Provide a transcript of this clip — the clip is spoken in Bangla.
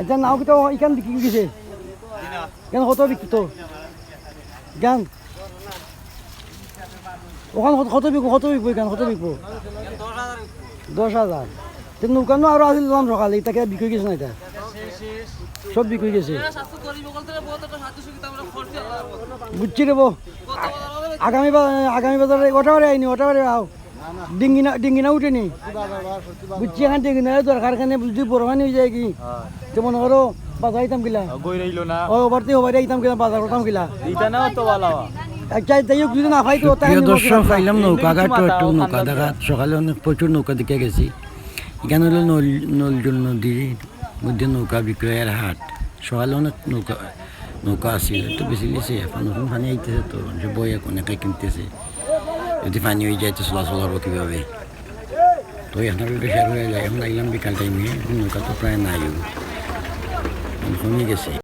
আচ্ছা নাও কি তো এখান বিক্রি গেছে কেন কত বিক্রি তো জ্ঞান ওখানে কত বিকবো এখানে কত বিকবো 10,000 নৌকানো আরো আসিল সকালে তাকে বিক্রি গেছে না এটা সব বিক্রি গেছে বুঝছি রে আগামী বাজারে ওটাবারে আইনি ওটাবারে আও ডিঙ্গি না উঠেনি বুঝছি এখানে ডিঙ্গি না দরকার এখানে বুঝছি বড় মানে হয়ে যায় কি তো মনে করো বাজার আইতাম কিলা ও ওভারতে ওভারে আইতাম কিলা বাজার করতাম কিলা আচ্ছা তাই যদি না পাই তো প্রিয় দর্শক পাইলাম নৌকা ঘাট একটু নৌকা দেখা সকালে অনেক প্রচুর নৌকা দিকে গেছি এখানে হলো নলজল নদীর মধ্যে নৌকা বিক্রয়ের হাট সকালে অনেক নৌকা আসছিল একটু বেশি লিছে এখন নতুন পানি আইতেছে তো বই অনেকে কিনতেছে যদি পানি হয়ে যায় তো চলাচল হবো কীভাবে তো এখন শেয়ার হয়ে যায় এখন আইলাম বিকাল টাইমে নৌকা তো প্রায় নাই কমে গেছে।